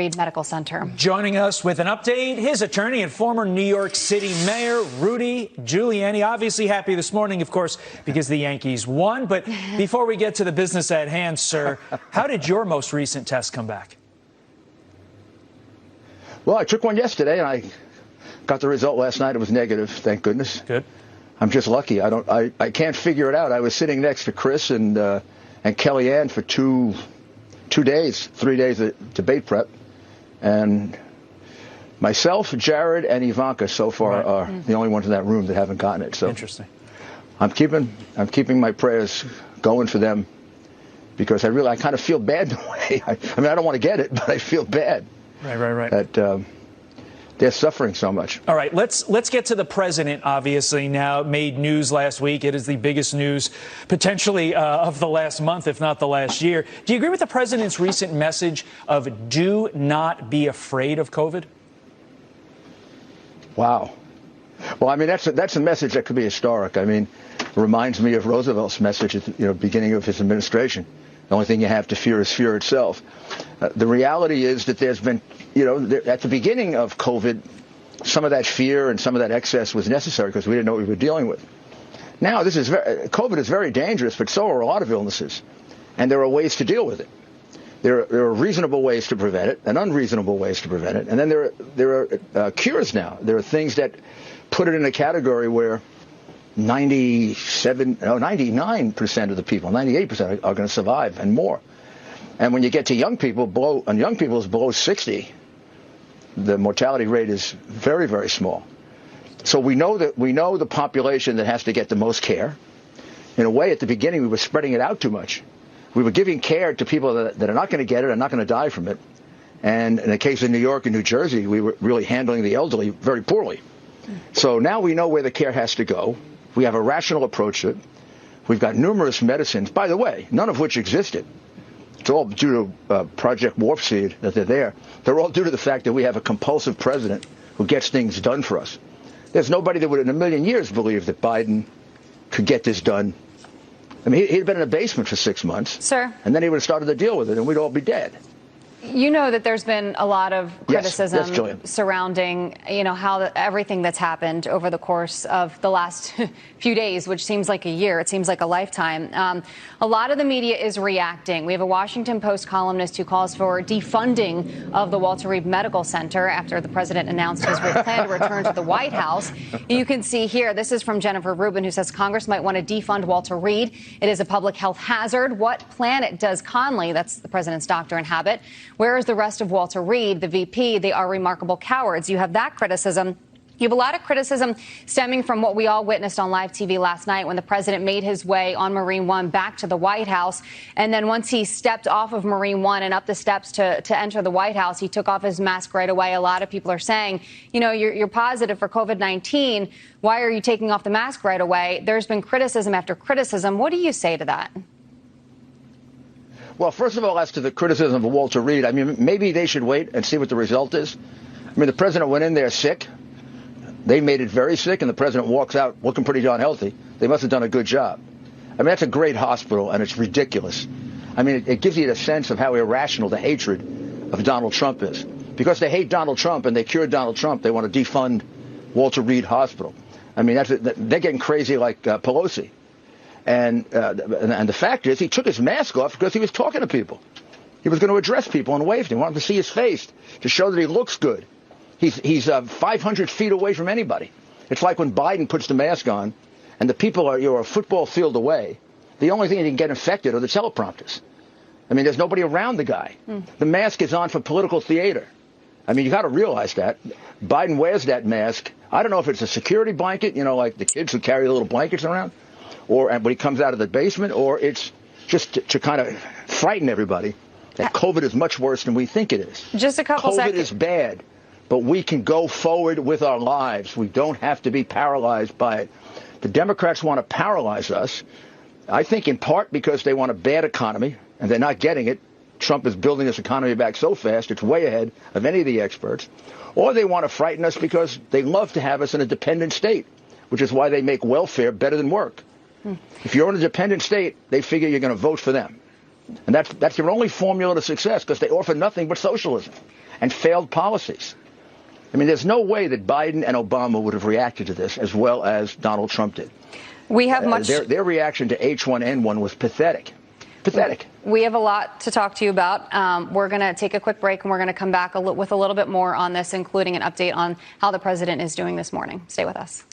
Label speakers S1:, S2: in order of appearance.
S1: Reed Medical Center.
S2: Joining us with an update, his attorney and former New York City Mayor Rudy Giuliani. Obviously happy this morning, of course, because the Yankees won. But before we get to the business at hand, sir, how did your most recent test come back?
S3: Well, I took one yesterday, and I got the result last night. It was negative, thank goodness.
S2: Good.
S3: I'm just lucky. I can't figure it out. I was sitting next to Chris and Kellyanne for 3 days of debate prep. And myself, Jared, and Ivanka so far are the only ones in that room that haven't gotten it. So
S2: interesting.
S3: I'm keeping my prayers going for them because I kind of feel bad in a way. I mean, I don't want to get it, but I feel bad.
S2: Right.
S3: That they're suffering so much.
S2: All right, let's get to the president, obviously, now. It made news last week. It is the biggest news potentially of the last month, if not the last year. Do you agree with the president's recent message of do not be afraid of COVID?
S3: Wow. Well, I mean, that's a message that could be historic. I mean, it reminds me of Roosevelt's message at the beginning of his administration. The only thing you have to fear is fear itself. The reality is that there's been, at the beginning of COVID, some of that fear and some of that excess was necessary because we didn't know what we were dealing with. Now, COVID is very dangerous, but so are a lot of illnesses. And there are ways to deal with it. There are reasonable ways to prevent it and unreasonable ways to prevent it. And then there are cures now. There are things that put it in a category where 99% of the people, 98% are going to survive and more. And when you get to young people, young people is below 60, the mortality rate is very, very small. So we know the population that has to get the most care. In a way, at the beginning, we were spreading it out too much. We were giving care to people that are not going to get it and not going to die from it. And in the case of New York and New Jersey, we were really handling the elderly very poorly. So now we know where the care has to go. We have a rational approach to it. We've got numerous medicines, by the way, none of which existed. It's all due to Project Warp Speed that they're there. They're all due to the fact that we have a compulsive president who gets things done for us. There's nobody that would in a million years believe that Biden could get this done. I mean, he'd been in a basement for 6 months.
S1: Sir.
S3: And then he would have started to deal with it, and we'd all be dead.
S1: You know that there's been a lot of criticism
S3: surrounding,
S1: how everything that's happened over the course of the last few days, which seems like a year. It seems like a lifetime. A lot of the media is reacting. We have a Washington Post columnist who calls for defunding of the Walter Reed Medical Center after the president announced his plan to return to the White House. You can see here, this is from Jennifer Rubin, who says Congress might want to defund Walter Reed. It is a public health hazard. What planet does Conley, that's the president's doctor, inhabit? Where is the rest of Walter Reed, the VP? They are remarkable cowards. You have that criticism. You have a lot of criticism stemming from what we all witnessed on live TV last night when the president made his way on Marine One back to the White House. And then once he stepped off of Marine One and up the steps to enter the White House, he took off his mask right away. A lot of people are saying, you're positive for COVID-19. Why are you taking off the mask right away? There's been criticism after criticism. What do you say to that?
S3: Well, first of all, as to the criticism of Walter Reed, I mean, maybe they should wait and see what the result is. I mean, the president went in there sick. They made it very sick, and the president walks out looking pretty darn healthy. They must have done a good job. I mean, that's a great hospital, and it's ridiculous. I mean, it gives you a sense of how irrational the hatred of Donald Trump is. Because they hate Donald Trump and they cured Donald Trump, they want to defund Walter Reed Hospital. I mean, they're getting crazy like Pelosi. And the fact is, he took his mask off because he was talking to people. He was going to address people and wave to them. He wanted to see his face to show that he looks good. He's 500 feet away from anybody. It's like when Biden puts the mask on and the people you're a football field away. The only thing that can get infected are the teleprompters. I mean, there's nobody around the guy. The mask is on for political theater. I mean, you got to realize that. Biden wears that mask. I don't know if it's a security blanket, like the kids who carry the little blankets around. Or when he comes out of the basement, or it's just to kind of frighten everybody that COVID is much worse than we think it is.
S1: Just a couple seconds.
S3: COVID is bad, but we can go forward with our lives. We don't have to be paralyzed by it. The Democrats want to paralyze us, I think in part because they want a bad economy, and they're not getting it. Trump is building this economy back so fast, it's way ahead of any of the experts. Or they want to frighten us because they love to have us in a dependent state, which is why they make welfare better than work. If you're in a dependent state, they figure you're going to vote for them. And that's their only formula to success, because they offer nothing but socialism and failed policies. I mean, there's no way that Biden and Obama would have reacted to this as well as Donald Trump did.
S1: We have much.
S3: Their reaction to H1N1 was pathetic. Pathetic.
S1: We have a lot to talk to you about. We're going to take a quick break, and we're going to come back with a little bit more on this, including an update on how the president is doing this morning. Stay with us.